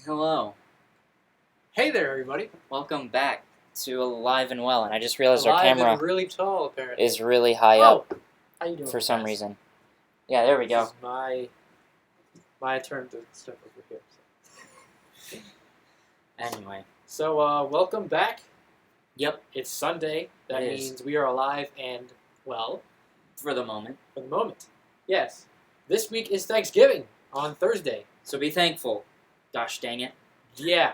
Hello. Hey there, everybody. Welcome back to Alive and Well. And I just realized Alive our camera and really tall, apparently. is really high up How you doing? for some guys? reason. Yeah, there we This go. is my turn to step over here. Anyway. So, welcome back. Yep, It's Sunday. That It is. means we are alive and well for the moment. for the moment. Yes. This week is Thanksgiving on Thursday. So be thankful. Gosh dang it. Yeah.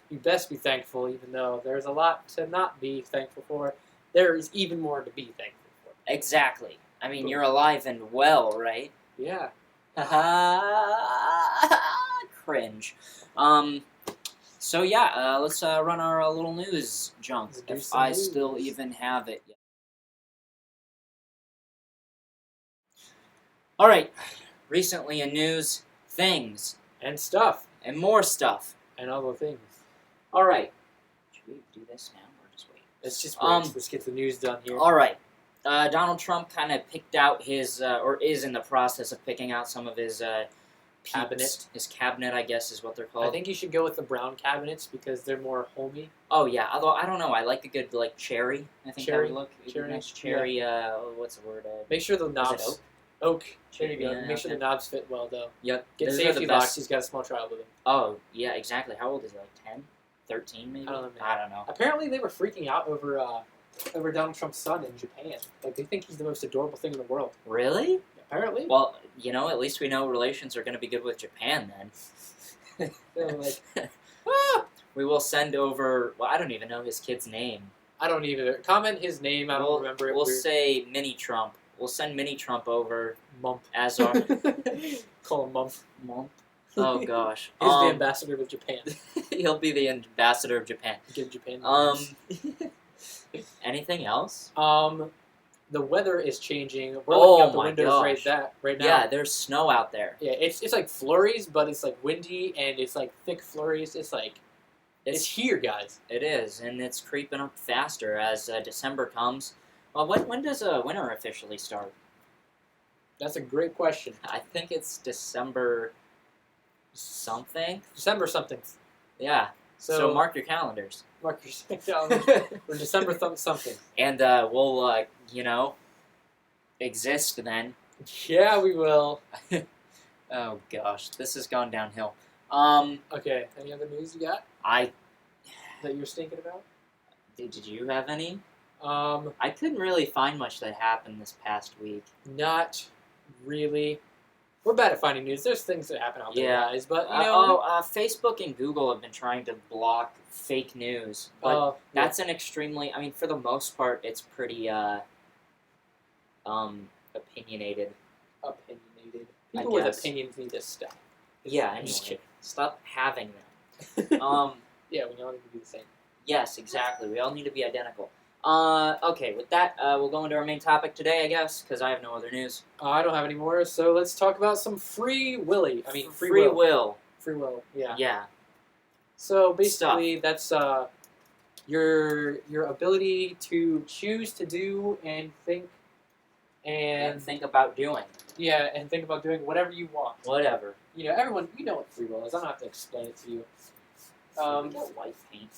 You best be thankful, even though there's a lot to not be thankful for. There is even more to be thankful for. Exactly. I mean, you're alive and well, right? Yeah. Cringe. So yeah, let's run our little news junk, Let's do if some I news. still even have it yet. Alright, recently in news, things, And stuff. and more stuff. And other things. Alright, should we do this now, or just wait? Let's just wait. Let's get the news done here. Alright, Donald Trump kind of picked out his, or is in the process of picking out some of his, Cabinet. His cabinet, I guess, is what they're called. I think you should go with the brown cabinets because they're more homey. Oh yeah, although I don't know, I like a good cherry. I think Cherry? that would look Cherry? nice. Cherry. What's the word? Make sure the knobs. oak? Oak. There you go. Yeah, Make sure okay. the knobs fit well though. Yep. Get those are safety the best. locks. He's got a small child with him. Oh yeah, exactly. How old is he? Like 10? 13 maybe? I don't know, man. I don't know. Apparently they were freaking out over Donald Trump's son in Japan. Like they think he's the most adorable thing in the world. Really? Apparently. Well, at least we know relations are going to be good with Japan then. They're like, ah! We will send over. Well, I don't even know his kid's name. I don't even comment his name. I don't remember it. We'll Weird. say Mini Trump. We'll send Mini Trump over Mump. as our Call him Mump. Mump. Oh gosh. He's the ambassador of Japan. He'll be the ambassador of Japan. Give Japan. Anything else? The weather is changing. We're Oh looking out the my windows gosh. right now. Yeah, there's snow out there. Yeah, it's like flurries, but it's like windy and it's like thick flurries. It's like it's here, guys. It is, and it's creeping up faster as December comes. Well, when does winter officially start? That's a great question. I think it's December something. December something. Yeah. So mark your calendars. Mark your calendar for December something. And we'll exist then. Yeah, we will. Oh gosh, this has gone downhill. Okay. Any other news you got that you're thinking about? Did you have any? Um, I couldn't really find much that happened this past week. Not really. We're bad at finding news. There's things that happen out there, guys. But you know, Facebook and Google have been trying to block fake news, but that's an extremely. I mean, for the most part, it's pretty opinionated. Opinionated. People with opinions need to stop. Yeah, I'm just kidding. Stop having them. Yeah, we all need to be the same. Yes, exactly. We all need to be identical. Okay, with that, we'll go into our main topic today, I guess, because I have no other news. I don't have any more, so let's talk about some free will. Free will. Free will, yeah. Yeah. So basically, that's your ability to choose to do and think And think about doing. Yeah, and think about doing whatever you want. Whatever. You know, everyone, you know what free will is. I don't have to explain it to you. We got white paint.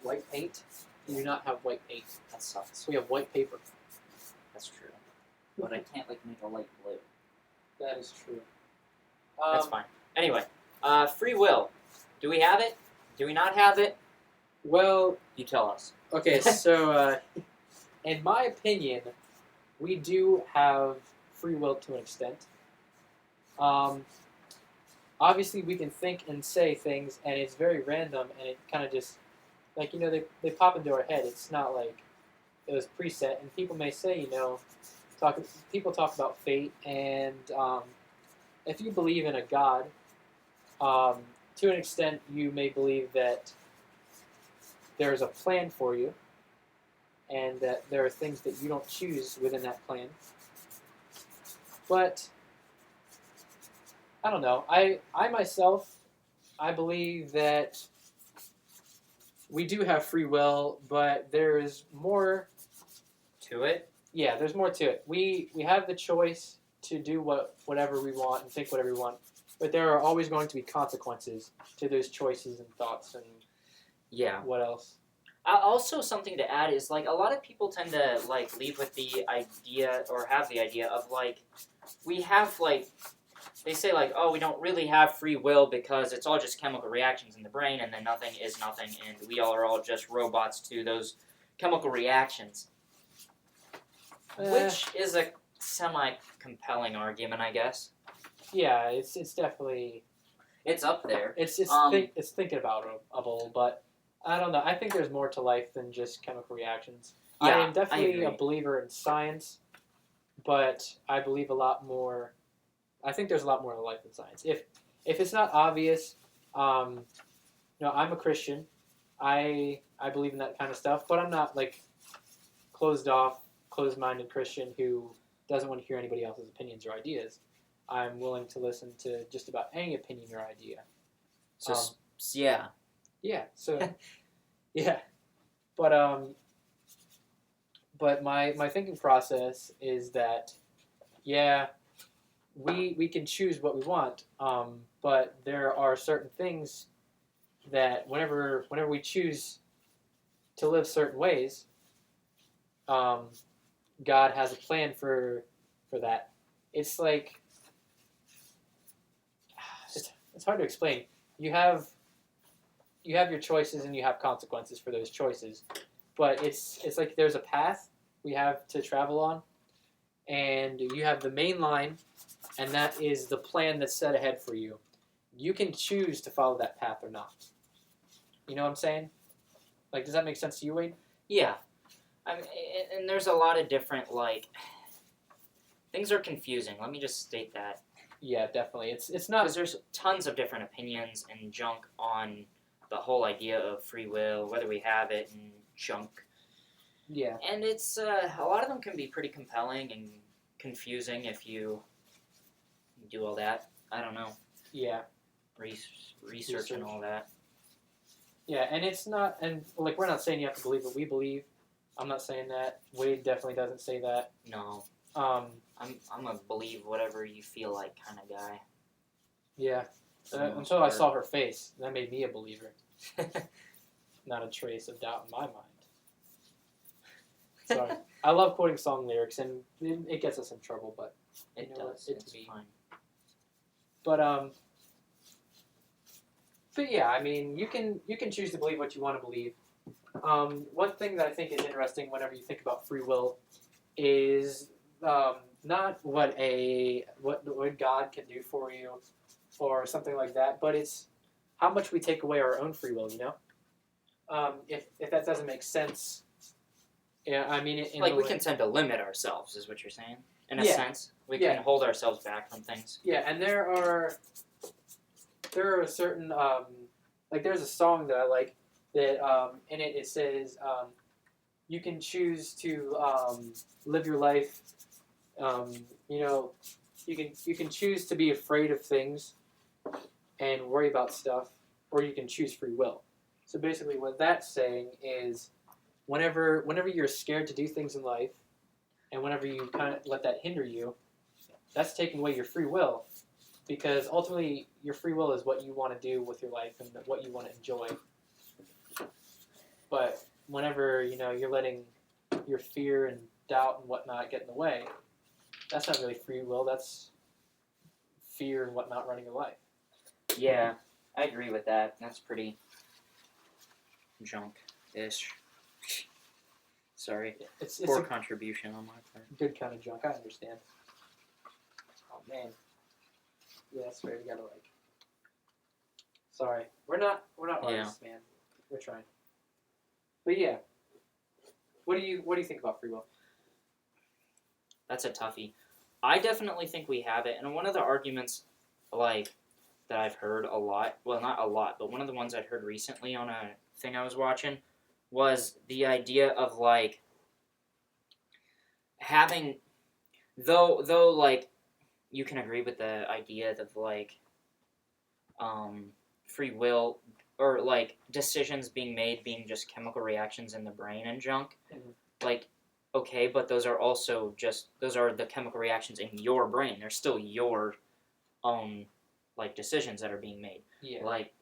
White paint? We do not have white paint. That sucks. We have white paper. That's true. But I can't make a light blue. That is true. That's fine. Anyway, free will. Do we have it? Do we not have it? Well, you tell us. Okay, so in my opinion, we do have free will to an extent. Obviously, we can think and say things, and it's very random, and it kind of just, like, you know, they pop into our head. It's not like it was preset, and people may say, you know, people talk about fate, and if you believe in a God, to an extent, you may believe that there's a plan for you, and that there are things that you don't choose within that plan. But I don't know. I myself, I believe that we do have free will, but there is more to it. Yeah, there's more to it. We have the choice to do whatever we want and think whatever we want, but there are always going to be consequences to those choices and thoughts and what else. Also, something to add is like a lot of people tend to like leave with the idea or have the idea of like we have like they say like, oh, we don't really have free will because it's all just chemical reactions in the brain, and then nothing is nothing, and we all are all just robots to those chemical reactions. Which is a semi-compelling argument, I guess. Yeah, it's definitely it's up there. It's thinking about it, but I don't know. I think there's more to life than just chemical reactions. Yeah, I am definitely a believer in science, but I believe a lot more. I think there's a lot more to life than science. If it's not obvious, I'm a Christian. I believe in that kind of stuff, but I'm not like closed-minded Christian who doesn't want to hear anybody else's opinions or ideas. I'm willing to listen to just about any opinion or idea. So yeah. Yeah. So yeah, but my thinking process is that we can choose what we want, but there are certain things that whenever we choose to live certain ways, God has a plan for that. It's like it's hard to explain. You have your choices and you have consequences for those choices, but it's like there's a path we have to travel on, and you have the main line, and that is the plan that's set ahead for you. You can choose to follow that path or not. You know what I'm saying? Like, does that make sense to you, Wade? Yeah. I mean, and there's a lot of different, like, things are confusing. Let me just state that. Yeah, definitely. It's not... Because there's tons of different opinions and junk on the whole idea of free will, whether we have it, and junk. Yeah. And it's, a lot of them can be pretty compelling and confusing if you do all that. I don't know. Yeah. Research and all that. Yeah, and it's not, and like we're not saying you have to believe what we believe. I'm not saying that. Wade definitely doesn't say that. No. I'm a believe whatever you feel like kind of guy. Yeah. Until I saw her face, that made me a believer. Not a trace of doubt in my mind. Sorry. I love quoting song lyrics, and it gets us in trouble, but it does. It's fine. But yeah, I mean, you can choose to believe what you want to believe. One thing that I think is interesting whenever you think about free will is not what God can do for you or something like that, but it's how much we take away our own free will. You know, if that doesn't make sense. Yeah, I mean, we can tend to limit ourselves, is what you're saying. In a sense, we can hold ourselves back from things. Yeah, and there are certain like there's a song that I like that in it says you can choose to live your life. You know, you can choose to be afraid of things and worry about stuff, or you can choose free will. So basically, what that's saying is, whenever you're scared to do things in life, and whenever you kind of let that hinder you, that's taking away your free will, because ultimately your free will is what you want to do with your life and what you want to enjoy. But whenever you're letting your fear and doubt and whatnot get in the way, that's not really free will. That's fear and whatnot running your life. Yeah, I agree with that. That's pretty junk-ish. Sorry. It's poor contribution on my part. Good kind of junk. I understand. Oh man. Yeah, that's right. We gotta like. Sorry, we're not artists, man. We're trying. But yeah. What do you think about free will? That's a toughie. I definitely think we have it, and one of the arguments, like, that I've heard a lot, well, not a lot, but one of the ones I'd heard recently on a thing I was watching, was the idea of, like, having, though, like, you can agree with the idea of, like, free will, or, like, decisions being made being just chemical reactions in the brain and junk, like, okay, but those are also those are the chemical reactions in your brain. They're still your own like decisions that are being made. Yeah. Like,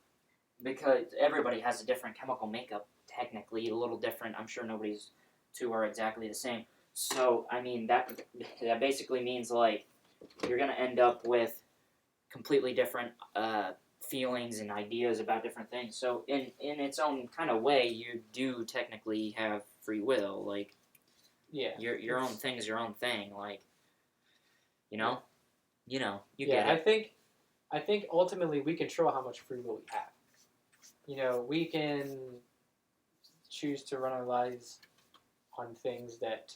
because everybody has a different chemical makeup, technically a little different. I'm sure nobody's two are exactly the same. So I mean that basically means like you're gonna end up with completely different feelings and ideas about different things. So in its own kind of way, you do technically have free will. Like Yeah. your own thing is your own thing. Like you know, you Yeah, get it. I think ultimately we control how much free will we have. You know, we can choose to run our lives on things that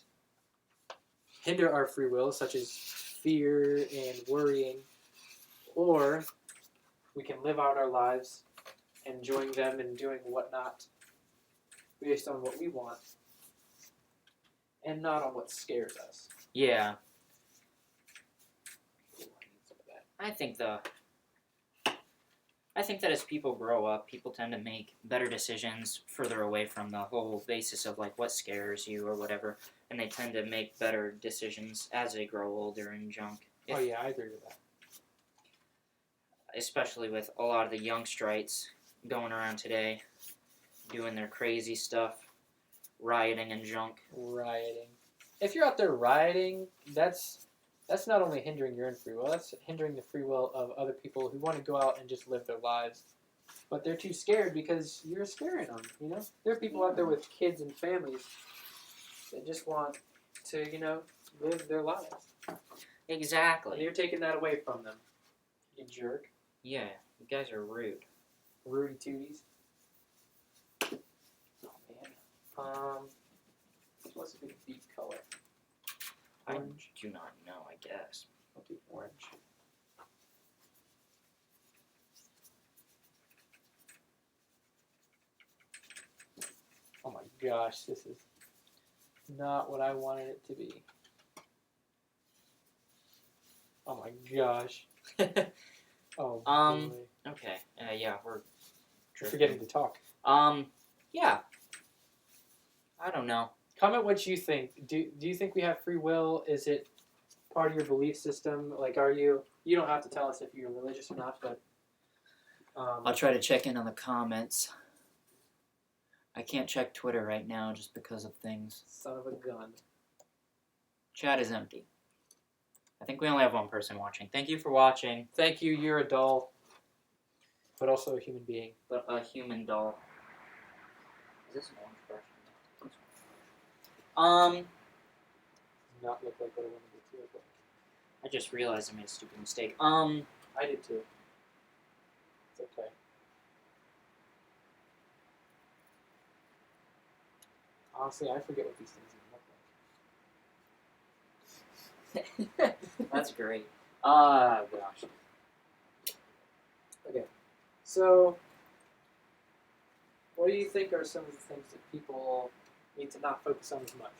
hinder our free will, such as fear and worrying, or we can live out our lives, enjoying them and doing whatnot based on what we want and not on what scares us. Yeah, Ooh, I need some of that. I think that as people grow up, people tend to make better decisions further away from the whole basis of like what scares you or whatever, and they tend to make better decisions as they grow older and junk. Oh yeah, I agree with that. Especially with a lot of the youngstrites going around today, doing their crazy stuff, rioting and junk. Rioting. If you're out there rioting, that's not only hindering your own free will, that's hindering the free will of other people who want to go out and just live their lives. But they're too scared because you're scaring them, you know? There are people out there with kids and families that just want to, live their lives. And Exactly. you're taking that away from them. You jerk. Yeah, you guys are rude. Rudy Tooties. Oh man. What's a good deep color? Orange. I do not know, I guess. I'll do orange. Oh my gosh, this is not what I wanted it to be. Oh my gosh. Oh boy. Okay. Yeah, we're Forgetting to talk. Yeah. I don't know. Comment what you think. Do you think we have free will? Is it part of your belief system? Like, are you? You don't have to tell us if you're religious or not, but I'll try to check in on the comments. I can't check Twitter right now just because of things. son of a gun. Chat is empty. I think we only have one person watching. Thank you for watching. Thank you. You're a doll, but also a human being. But a human doll. Is this an orange brush? Does not look like what I wanted it to look like. I just realized I made a stupid mistake. I did too. It's okay. Honestly, I forget what these things even look like. That's great. Oh gosh. Okay. So, what do you think are some of the things that people need to not focus on as much?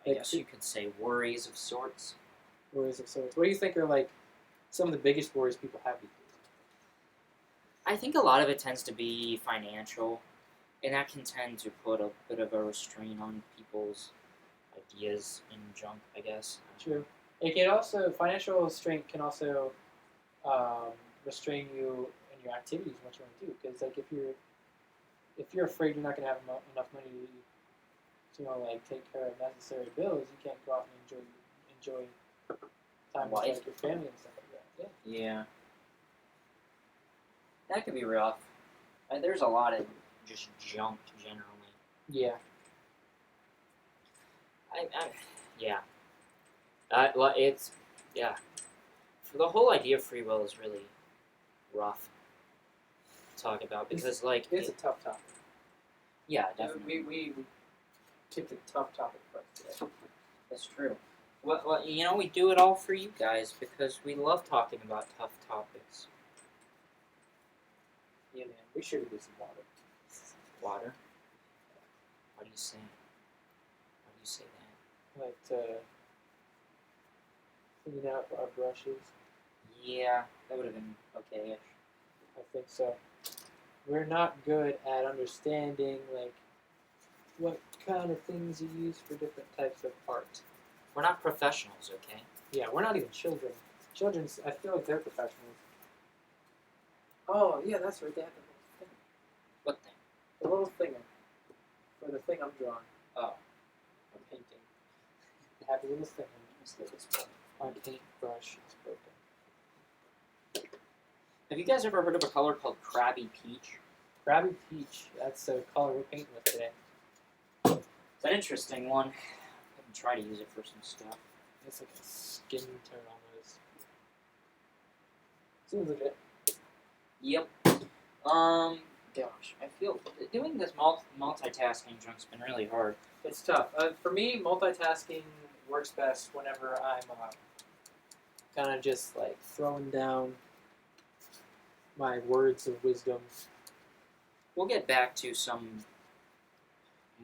I guess you could say worries of sorts. Worries of sorts. What do you think are like some of the biggest worries people have these days? I think a lot of it tends to be financial, and that can tend to put a bit of a restraint on people's ideas and junk, I guess. True. It can also financial restraint can also restrain you in your activities, what you want to do. Because like if you're afraid you're not going to have enough money to like take care of necessary bills, you can't go out and enjoy time with like your family and stuff like that. Yeah. Yeah. That could be rough. There's a lot of just junk generally. Yeah. Yeah. It's the whole idea of free will is really rough to talk about because It's a tough topic. Yeah, definitely. We picked a tough topic for us today. That's true. Well, we do it all for you guys because we love talking about tough topics. Yeah, man. We should have did some water. Water? How do you say that? Like clean out our brushes. Yeah, that would have been okay-ish. I think so. We're not good at understanding like what kind of things you use for different types of art. We're not professionals, okay? Yeah, we're not even children. Children's, I feel like they're professionals. Oh, yeah, that's right. They have What thing? the little thinger for the thing I'm drawing. Oh. I'm painting. They have a little thinger. Let's look at this one. My paintbrush is broken. Have you guys ever heard of a color called Krabby Peach? Krabby Peach. That's the color we're painting with today. It's an interesting one. I can try to use it for some stuff. It's like a skin tone almost. Seems legit. Yep. Gosh, I feel doing this multitasking junk's been really hard. It's tough. For me, multitasking works best whenever I'm kind of just like throwing down my words of wisdom. We'll get back to some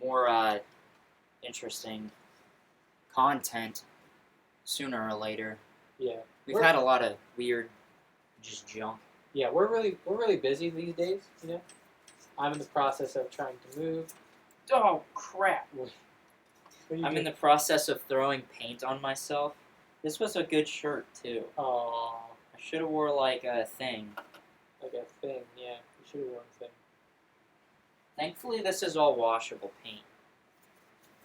more interesting content sooner or later. Yeah. We've had a lot of weird, just junk. Yeah, we're really busy these days. You know, I'm in the process of trying to move. Oh crap! What are you I'm in doing? the process of throwing paint on myself. This was a good shirt too. Aw, I should have wore like a thing. like a thing. Yeah, you should have worn a thing. Thankfully, this is all washable paint.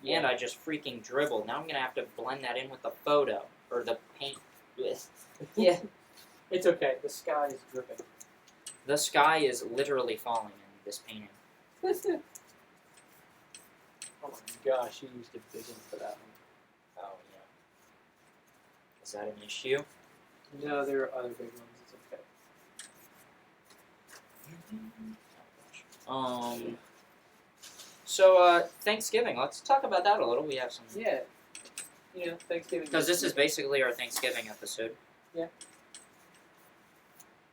Yeah. And I just freaking dribbled. Now I'm gonna have to blend that in with the photo or the paint. Yeah. It's okay. The sky is dripping. The sky is literally falling in this painting. Oh my gosh, you used a big one for that one. Oh yeah. Is that an issue? No, there are other big ones. It's okay. So Thanksgiving. Let's talk about that a little. We have some Yeah. You know, Thanksgiving. because this is basically our Thanksgiving episode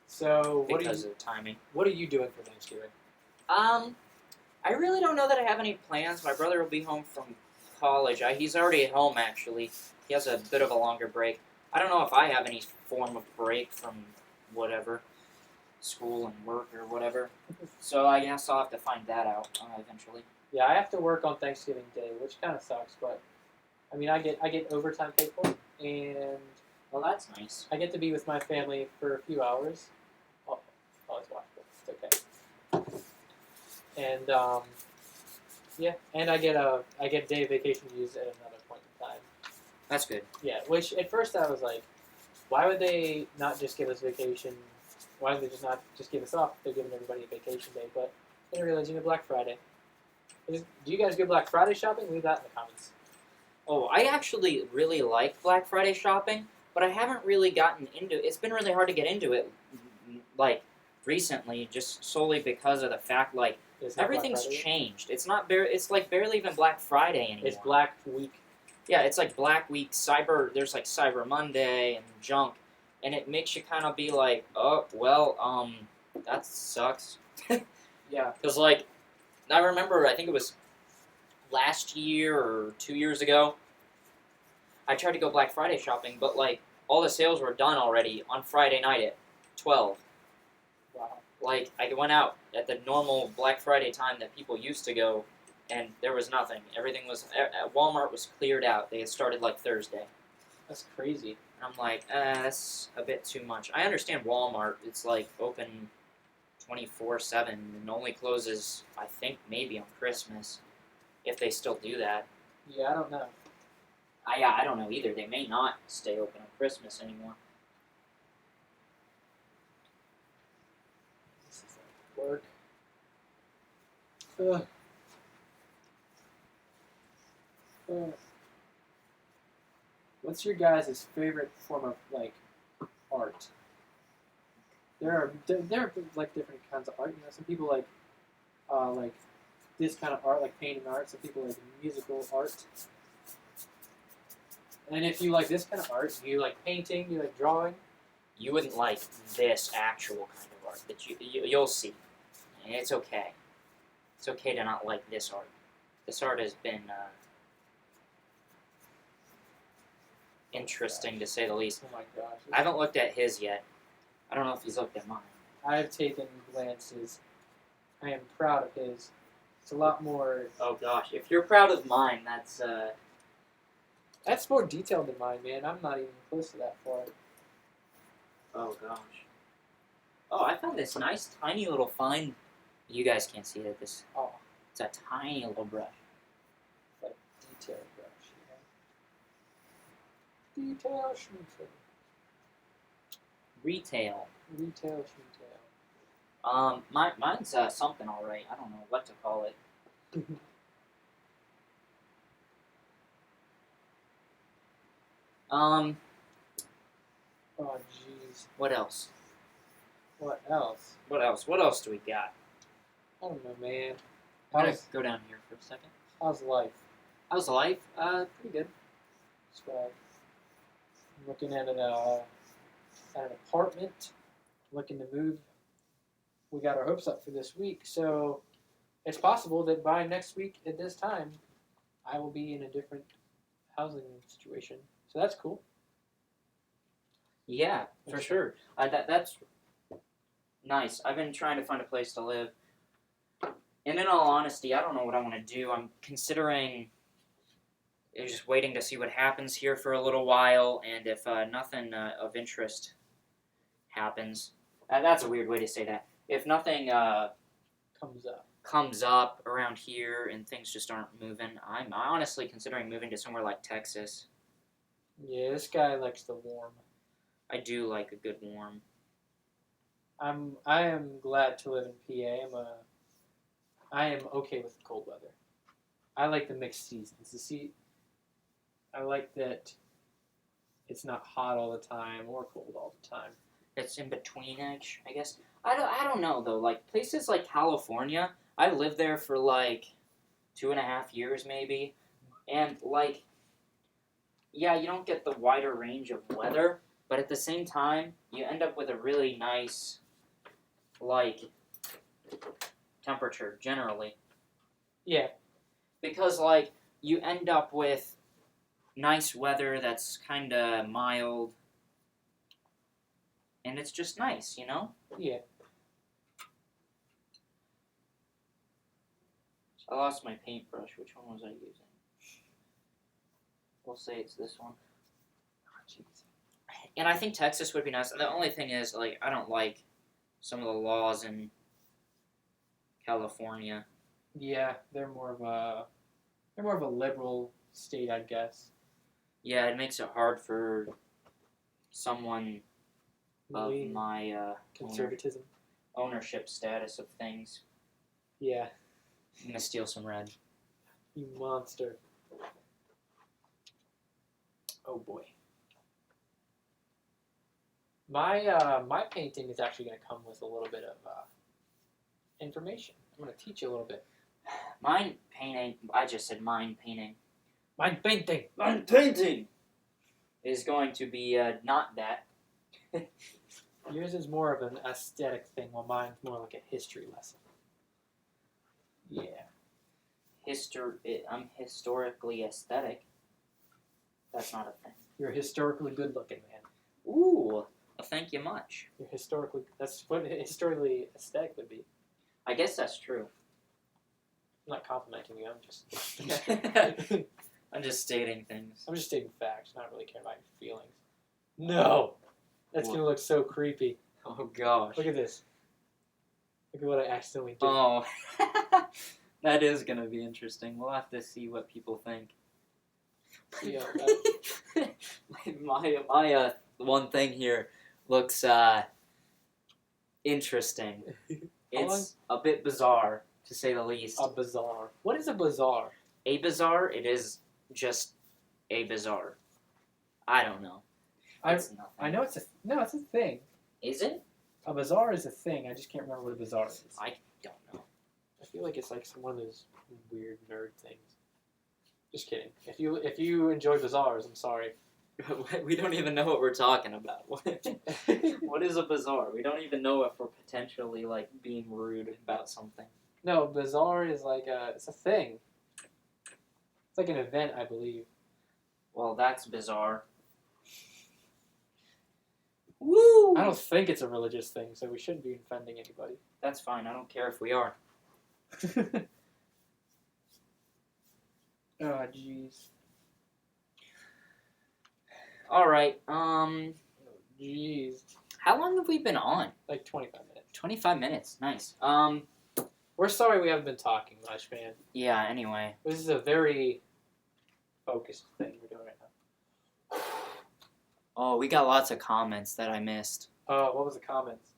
So because of timing. what are you doing for Thanksgiving? I really don't know that I have any plans. My brother will be home from college. He's already at home actually. He has a bit of a longer break. I don't know if I have any form of break from whatever, school and work or whatever. So I guess I'll have to find that out eventually. Yeah, I have to work on Thanksgiving Day, which kind of sucks, but I mean, I get overtime paid for it, and Well, that's nice. I get to be with my family for a few hours. Oh, it's watchable. It's okay. And yeah, and I get a day of vacation to use at another point in time. That's good. Yeah, which at first I was like, why would they not just give us vacation? Why would they just not just give us off? They're giving everybody a vacation day, but I didn't realize, Black Friday. Do you guys go Black Friday shopping? Leave that in the comments. Oh, I actually really like Black Friday shopping, but I haven't really gotten into it. It's been really hard to get into it, like, recently, just solely because of the fact, like, It's not Black everything's Friday yet? changed. It's not it's like barely even Black Friday anymore. It's Black Week. Yeah, it's like Black Week, there's like Cyber Monday and junk, and it makes you kind of be like, oh, well, that sucks. Yeah. Because, like, I remember, I think it was last year or 2 years ago, I tried to go Black Friday shopping, but, like, all the sales were done already on Friday night at 12. Wow. Like, I went out at the normal Black Friday time that people used to go, and there was nothing. Everything was, Walmart was cleared out. They had started, like, Thursday. That's crazy. And I'm like, that's a bit too much. I understand Walmart. It's, like, open 24/7 and only closes, I think, maybe on Christmas, if they still do that. Yeah, I don't know. I don't know either. They may not stay open on Christmas anymore. This is like work. Ugh. What's your guys' favorite form of, like, art? There are like different kinds of art. You know, some people like this kind of art, like painting art. Some people like musical art. And if you like this kind of art, you like painting, you like drawing. You wouldn't like this actual kind of art, but you'll see. And it's okay. It's okay to not like this art. This art has been interesting, to say the least. Oh my gosh. I haven't looked at his yet. I don't know if he's looked at mine. I have taken glances. I am proud of his. It's a lot more. Oh gosh, if you're proud of mine, That's more detailed than mine, man. I'm not even close to that far. Oh gosh. Oh, I found this nice tiny little find. You guys can't see it. Oh, It's a tiny little brush. like detail brush. Yeah. Detail schmetail. Retail. Retail schmetail. Mine's something alright. I don't know what to call it. Um, Oh, jeez. what else? What else? What else? What else do we got? I don't know, man. I'm gonna How's, go down here for a second. how's life? How's life? Pretty good. Swag. I'm looking at an apartment. Looking to move. We got our hopes up for this week, so it's possible that by next week at this time, I will be in a different housing situation. So that's cool. Yeah, for sure. That's nice. I've been trying to find a place to live. And in all honesty, I don't know what I want to do. I'm considering just waiting to see what happens here for a little while, and if nothing of interest happens, that's a weird way to say that. If nothing Comes up. around here and things just aren't moving, I'm honestly considering moving to somewhere like Texas. Yeah, this guy likes the warm. I do like a good warm. I am glad to live in PA. I am okay with the cold weather. I like the mixed seasons. I like that it's not hot all the time or cold all the time. It's in between-ish, I guess. I don't know, though. Like, places like California, I lived there for, like, 2.5 years, maybe. And, like, yeah, you don't get the wider range of weather, but at the same time, you end up with a really nice, like, temperature, generally. Yeah. Because, like, you end up with nice weather that's kind of mild, and it's just nice, you know? Yeah. I lost my paintbrush. Which one was I using? We'll say it's this one. Oh, jeez. And I think Texas would be nice. The only thing is, like, I don't like some of the laws in California. Yeah, they're more of a liberal state, I guess. Yeah, it makes it hard for someone of Really my conservatism. ownership status of things. Yeah, I'm gonna steal some red. you monster. Oh boy. My painting is actually going to come with a little bit of information. I'm going to teach you a little bit. Mine painting. I just said mine painting. Mine painting. Mine painting is going to be not that. Yours is more of an aesthetic thing, while mine's more like a history lesson. Yeah. I'm historically aesthetic. That's not a thing. You're historically good looking, man. Ooh. Well, thank you much. You're historically. That's what historically aesthetic would be. I guess that's true. I'm not complimenting you. I'm just. I'm just stating things. I'm just stating facts. Not really caring about your feelings. No. That's gonna look so creepy. Oh gosh. Look at this. Look at what I accidentally did. Oh. That is gonna be interesting. We'll have to see what people think. Yeah, my one thing here looks interesting. It's a bit bizarre, to say the least. A bazaar. What is a bazaar? A bazaar? It is just a bazaar. I don't know. It's nothing. I know it's a thing. Is it? A bazaar is a thing. I just can't remember what a bazaar is. I don't know. I feel like it's like one of those weird nerd things. Just kidding. If you enjoy bazaars, I'm sorry. We don't even know what we're talking about. What is a bazaar? We don't even know if we're potentially like being rude about something. No, bazaar is like it's a thing. It's like an event, I believe. Well, that's bizarre. Woo! I don't think it's a religious thing, so we shouldn't be offending anybody. That's fine. I don't care if we are. Oh, jeez. All right. Jeez. How long have we been on? Like 25 minutes. 25 minutes. Nice. We're sorry we haven't been talking much, man. Yeah, anyway. This is a very focused thing we're doing right now. Oh, we got lots of comments that I missed. What was the comments?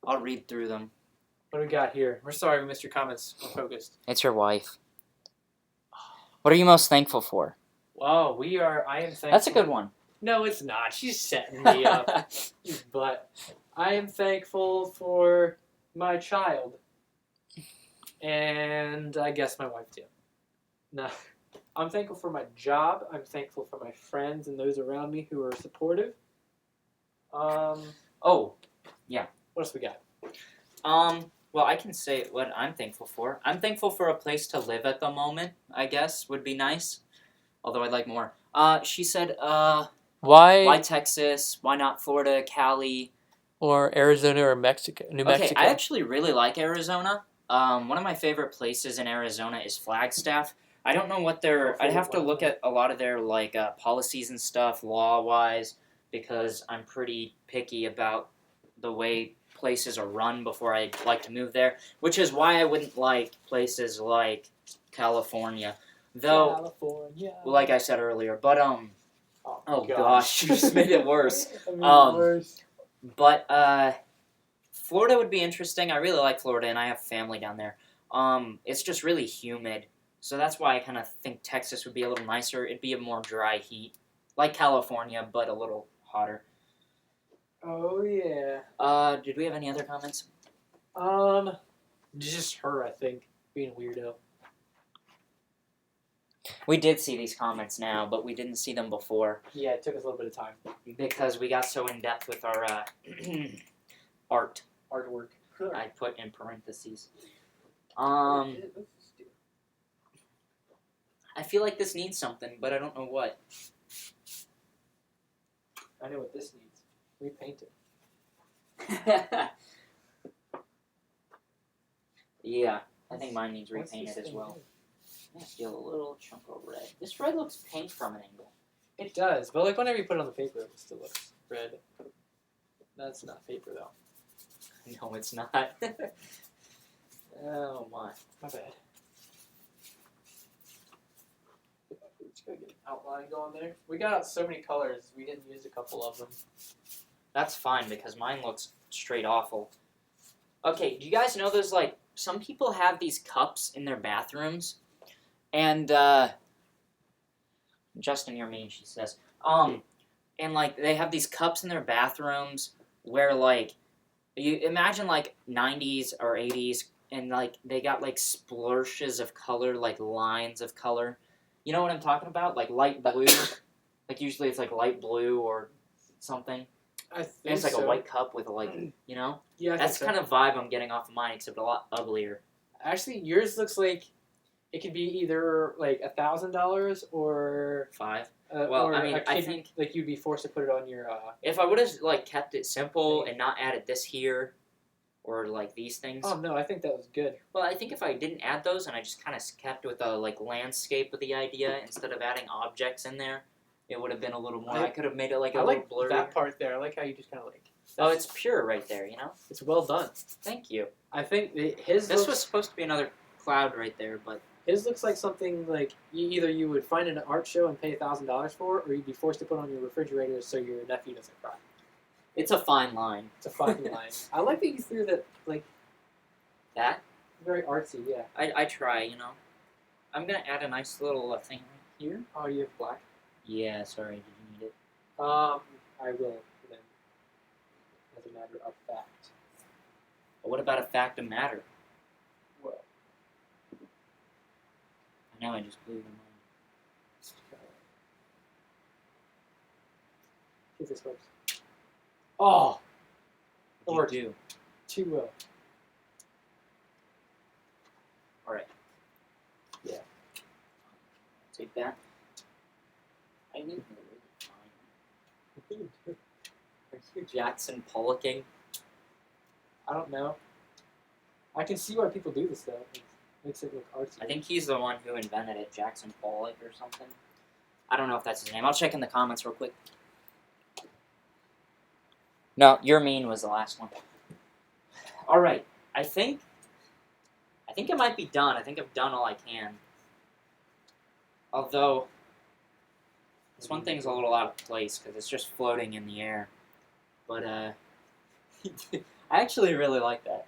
I'll read through them. What do we got here? We're sorry we missed your comments. We're focused. It's your wife. What are you most thankful for? Wow, I am thankful. That's a good one. No, it's not. She's setting me up. But I am thankful for my child. And I guess my wife too. No. I'm thankful for my job. I'm thankful for my friends and those around me who are supportive. Oh, yeah. What else we got? Well, I can say what I'm thankful for. I'm thankful for a place to live at the moment, I guess, would be nice. Although I'd like more. She said, why Texas? Why not Florida, Cali? Or Arizona or Mexico, New Mexico. Okay, I actually really like Arizona. One of my favorite places in Arizona is Flagstaff. I don't know what I'd have to look at a lot of their like policies and stuff, law-wise, because I'm pretty picky about the way places are run before I'd like to move there. Which is why I wouldn't like places like California, though. California. Like I said earlier, but Oh gosh, you just made it worse. Worse. But Florida would be interesting. I really like Florida, and I have family down there. It's just really humid, so that's why I kind of think Texas would be a little nicer. It'd be a more dry heat, like California, but a little hotter. Oh yeah. Did we have any other comments? Just her, I think, being a weirdo. We did see these comments now, but we didn't see them before. Yeah, it took us a little bit of time. Because we got so in depth with our Artwork. I put in parentheses. I feel like this needs something, but I don't know what. I know what this needs. Repaint it. Yeah, I think mine needs repainted as well. I feel a little chunk of red. This red looks pink from an angle. It does, but like whenever you put it on the paper, it still looks red. That's not paper though. No, it's not. Oh my. My bad. Just gotta get an outline going there. We got so many colors, we didn't use a couple of them. That's fine because mine looks straight awful. Okay, do you guys know there's like some people have these cups in their bathrooms, and Justin, you're mean, she says. And like they have these cups in their bathrooms where like you imagine like 90s or 80s, and like they got like splashes of color, like lines of color. You know what I'm talking about? Like light blue. Like usually it's like light blue or something. I think And it's like so. a white cup with like, you know? Yeah, I That's think so. kind of vibe I'm getting off of mine, except a lot uglier. Actually, yours looks like it could be either like $1,000 or 5. Well, or I mean, a I kid, think like you'd be forced to put it on your. if I would have like kept it simple and not added this here, or like these things. Oh no, I think that was good. Well, I think if I didn't add those and I just kind of kept with a like landscape with the idea instead of adding objects in there, it would have been a little more. I could have made it like a I little like blurry. that part there. I like how you just kind of like. Oh, it's pure right there, you know. It's well done. Thank you. I think his This looks, was supposed to be another cloud right there, but his looks like something like you would find in an art show and pay $1,000 for, or you'd be forced to put on your refrigerator so your nephew doesn't cry. it's a fine line. It's a fine line. I like that you threw that like That very artsy. Yeah. I try, you know. I'm gonna add a nice little thing right here. Oh, you have black. Yeah, sorry, did you need it? I will then, as a matter of fact. But what about a fact of matter? Well, I know I just blew your mind. see if this works. Oh, it You worked do. too well. Alright. Yeah. Take that. I need to really find. Are you Jackson Pollocking? I don't know. I can see why people do this though. It makes it look artsy. I think he's the one who invented it, Jackson Pollock or something. I don't know if that's his name. I'll check in the comments real quick. No, your mean was the last one. All right, I think it might be done. I think I've done all I can. Although this one thing's a little out of place because it's just floating in the air. But I actually really like that.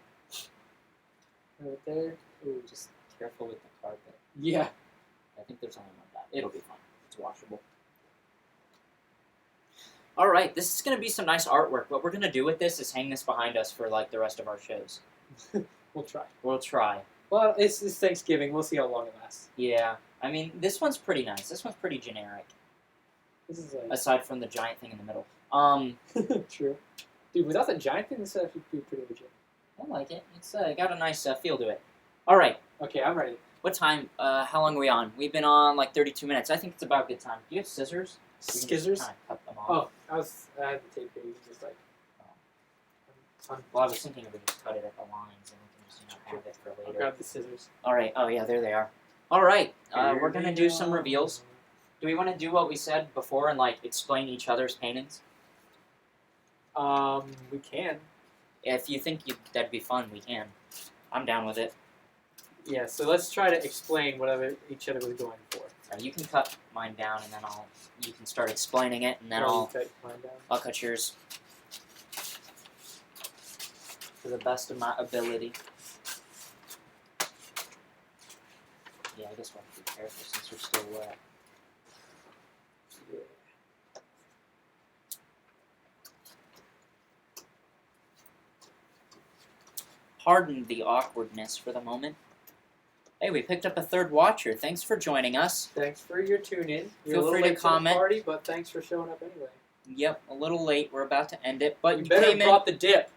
Right there. Ooh, just careful with the carpet. Yeah. I think there's only one bad. It'll be fine. It's washable. All right, this is gonna be some nice artwork. What we're gonna do with this is hang this behind us for like the rest of our shows. We'll try. We'll try. Well, it's Thanksgiving. We'll see how long it lasts. Yeah, I mean this one's pretty nice. This one's pretty generic. This is like Aside from the giant thing in the middle. true. Dude, without the giant thing, this would actually be pretty legit. I like it. It's got a nice feel to it. All right. Okay, I'm ready. What time? How long are we on? We've been on like 32 minutes. I think it's about a good time. Do you have scissors? We can just Scissors? kinda cut them off. Oh, I had the tape here. You can just like. Well, I was thinking we could just cut it at the lines and we can just have it for I'll later. grab the scissors. All right. Oh yeah, there they are. All right. We're gonna do some reveals. Do we want to do what we said before and like explain each other's paintings? We can. If you think that'd be fun, we can. I'm down with it. Yeah. So let's try to explain whatever each other was going for. You can cut mine down and then you can start explaining it and then Or you I'll cut mine down. cut yours to the best of my ability. Yeah, I guess we'll have to be careful since we're still wet. Yeah. Pardon the awkwardness for the moment. Hey, we picked up a third watcher. Thanks for joining us. Thanks for your tune in. You're Feel a little free to late comment. the party, but thanks for showing up anyway. Yep, a little late. We're about to end it, but You you better came have brought the dip.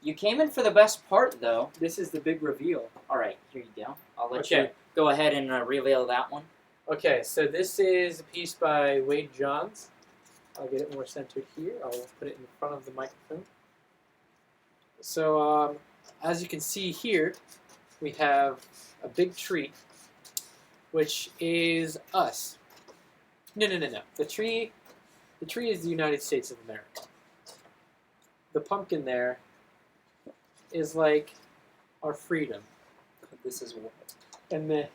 You came in for the best part, though. This is the big reveal. All right, here you go. I'll let Okay. you go ahead and reveal that one. Okay, so this is a piece by Wade Johns. I'll get it more centered here. I'll put it in front of the microphone. So, as you can see here, we have a big tree, which is us. No. The tree is the United States of America. The pumpkin there is like our freedom. This is what. And then,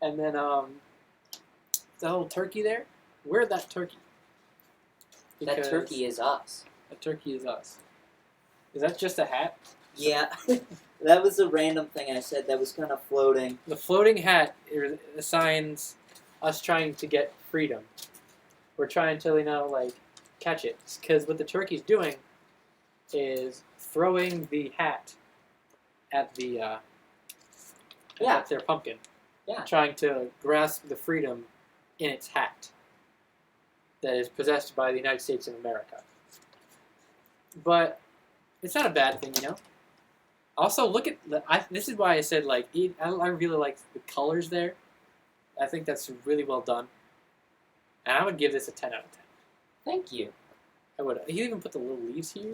the little turkey there, we're that turkey. That Because turkey is us. a turkey is us. Is that just a hat? Yeah, that was a random thing I said that was kind of floating. The floating hat assigns us trying to get freedom. We're trying to, catch it. Because what the turkey's doing is throwing the hat at the, at their pumpkin. Yeah. Trying to grasp the freedom in its hat that is possessed by the United States of America. But it's not a bad thing, you know? Also, look at this is why I said I really like the colors there. I think that's really well done, and I would give this a 10 out of 10. Thank you. I would. You even put the little leaves here.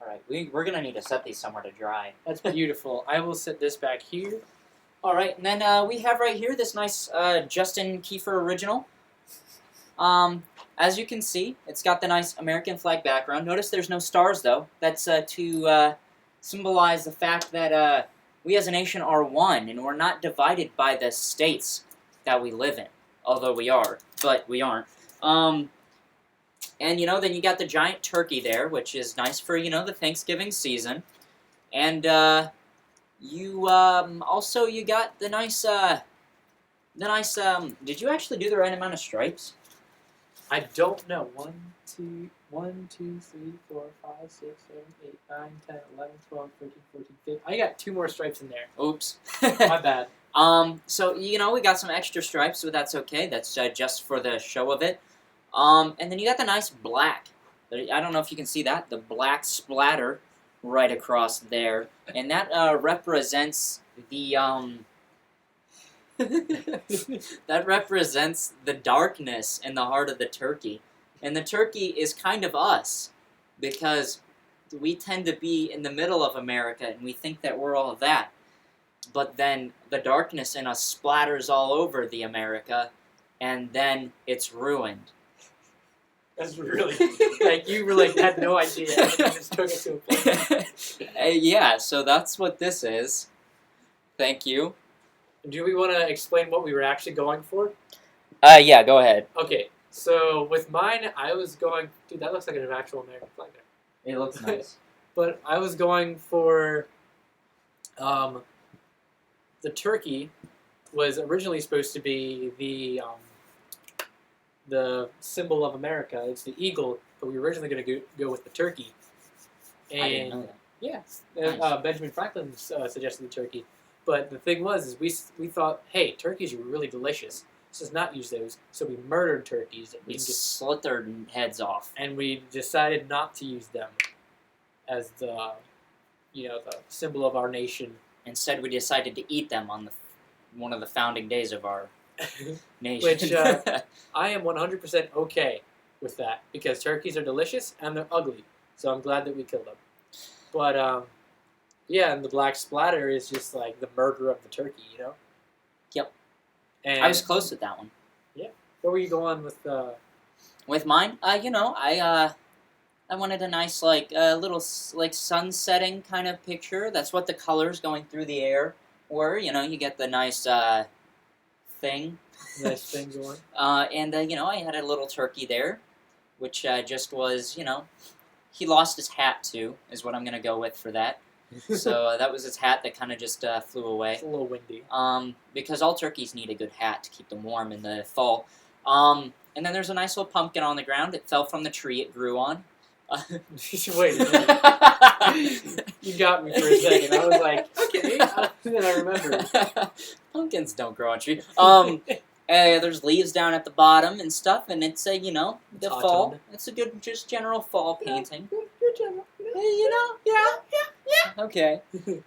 All right, we're gonna need to set these somewhere to dry. That's beautiful. I will set this back here. All right, and then we have right here this nice Justin Kiefer original. As you can see, it's got the nice American flag background. Notice there's no stars though. That's to symbolize the fact that we as a nation are one, and we're not divided by the states that we live in. Although we are, but we aren't. And then you got the giant turkey there, which is nice for the Thanksgiving season. And you got the nice did you actually do the right amount of stripes? I don't know. 1, 2, 3, 4, 5, 6, 7, 8, 9, 10, 11, 12, 13, 14, 15. I got 2 more stripes in there. Oops. My bad. So we got some extra stripes, but that's okay. That's just for the show of it. And then you got the nice black. I don't know if you can see that, the black splatter right across there, and that represents the that represents the darkness in the heart of the turkey. And the turkey is kind of us, because we tend to be in the middle of America, and we think that we're all of that. But then the darkness in us splatters all over the America, and then it's ruined. That's really like you were like had no idea and you just took it to a place. Yeah, so that's what this is. Thank you. Do we want to explain what we were actually going for? Yeah, go ahead. Okay, so with mine, I was going. Dude, that looks like an actual American flag there. It looks nice. But I was going for. The turkey was originally supposed to be the symbol of America. It's the eagle, but we were originally going to go with the turkey. And I didn't know that. yeah, Nice. Benjamin Franklin suggested the turkey. But the thing was, is we thought, hey, turkeys are really delicious. Let's not use those. So we murdered turkeys. We slit their heads off. And we decided not to use them as the symbol of our nation. Instead, we decided to eat them on one of the founding days of our nation. Which I am 100% okay with that because turkeys are delicious and they're ugly. So I'm glad that we killed them. But yeah, and the black splatter is just like the murder of the turkey, you know. Yep. And I was close with that one. Yeah. Where were you going with? With mine, I wanted a nice little sun setting kind of picture. That's what the colors going through the air were. You get the nice thing. Nice thing going. And I had a little turkey there, which just was he lost his hat too, is what I'm gonna go with for that. So that was his hat that kind of just flew away. It's a little windy. Because all turkeys need a good hat to keep them warm in the fall. And then there's a nice little pumpkin on the ground. It fell from the tree it grew on. Wait a minute. You got me for a second. I was like, okay. Then I remembered. Pumpkins don't grow on trees. There's leaves down at the bottom and stuff, and it's the It's fall. autumn. It's a good, just general fall painting. Good job. Yeah. Okay. Do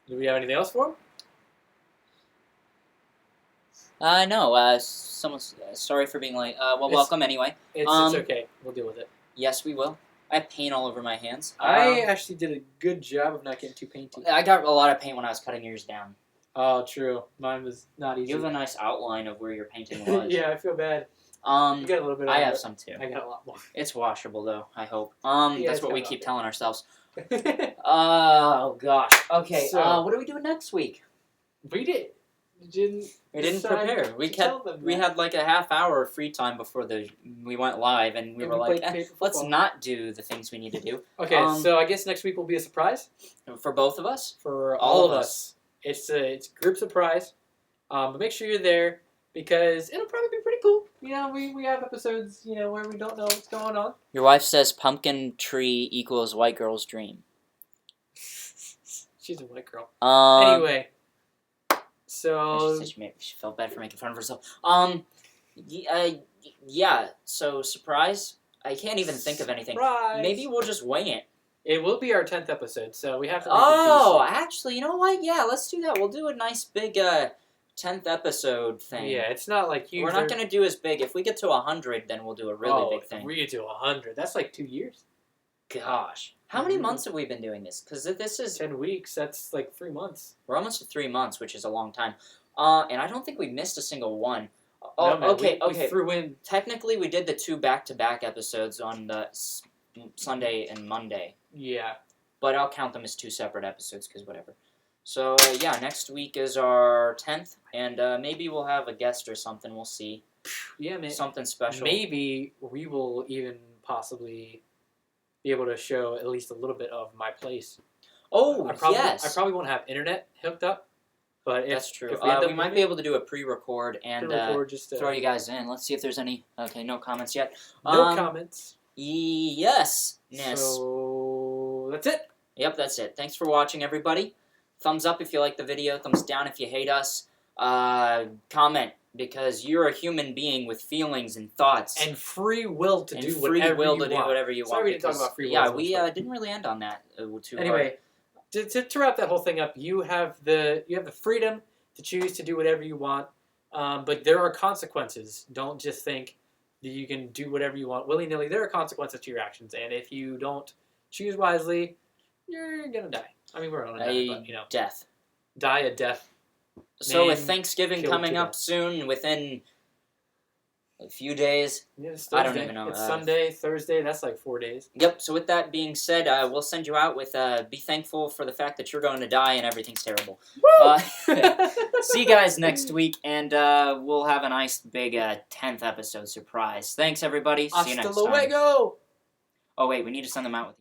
we have anything else for him? No. Someone's sorry for being late. Welcome anyway. It's okay. We'll deal with it. Yes, we will. I have paint all over my hands. I actually did a good job of not getting too painty. I got a lot of paint when I was cutting yours down. Oh, true. Mine was not easy. You have a nice outline of where your painting was. Yeah, I feel bad. You got a little bit. I of have it. some too. I got a lot more. It's washable though, I hope. Yeah, That's it's what we kinda keep okay. telling ourselves. Oh gosh. Okay. So- What are we doing next week? We didn't decide prepare. We to tell them We that. had like a half hour of free time before we went live, and we And were we like, played paper let's football. not do the things we need to do Okay, so I guess next week will be a surprise for both of us. for All all of of us. It's a group surprise. But make sure you're there because it'll probably be pretty cool. We have episodes where we don't know what's going on. Your wife says pumpkin tree equals white girl's dream. She's a white girl. Anyway. Anyway, so She felt bad for making fun of herself. Yeah. So surprise. I can't even think of anything. surprise. Maybe we'll just wing it. It will be our 10th episode, so we have to. Make Oh, it decent. actually, you know what? Yeah, let's do that. We'll do a nice big 10th episode thing. Yeah, it's not like huge. We're not gonna do as big. If we get to 100, then we'll do a really big thing. We get to 100. That's like 2 years. Gosh, how many Mhm. months have we been doing this? Because this is 10 weeks. That's like 3 months. we're almost at 3 months, which is a long time. And I don't think we missed a single one. Oh, No, man, okay. we threw in. Technically, we did the 2 back-to-back episodes on the Sunday and Monday, Yeah. but I'll count them as 2 separate episodes because whatever. So yeah, next week is our 10th, and maybe we'll have a guest or something. We'll see. Yeah, man. Something special. Maybe we will even possibly be able to show at least a little bit of my place. Oh, I yes. probably won't have internet hooked up, but if That's true. If we, end up We might be able to do a pre-record and record just throw you guys in. Let's see if there's any. Okay, no comments yet. no comments. Yes. So that's it. Yep, that's it. Thanks for watching, everybody. Thumbs up if you like the video. Thumbs down if you hate us. Comment, because you're a human being with feelings and thoughts. And free will to And do free whatever will you to do want. whatever you Sorry want. we didn't talk because- about free will Yeah, as we much, didn't really end on that too hard. Anyway, to wrap that whole thing up, you have the freedom to choose to do whatever you want, but there are consequences. Don't just think that you can do whatever you want willy-nilly. There are consequences to your actions, and if you don't choose wisely, you're gonna die. I mean, we're all gonna die, but Death. die a death. So with Name Thanksgiving killed coming to up death. soon, within A few days. Yeah, it's I don't Thursday. even know. It's Sunday, Thursday. That's like 4 days. Yep. So with that being said, we'll send you out with be thankful for the fact that you're going to die and everything's terrible. Woo! See you guys next week, and we'll have a nice big 10th episode surprise. Thanks, everybody. See you Hasta next time. luego! Oh wait, we need to send them out with.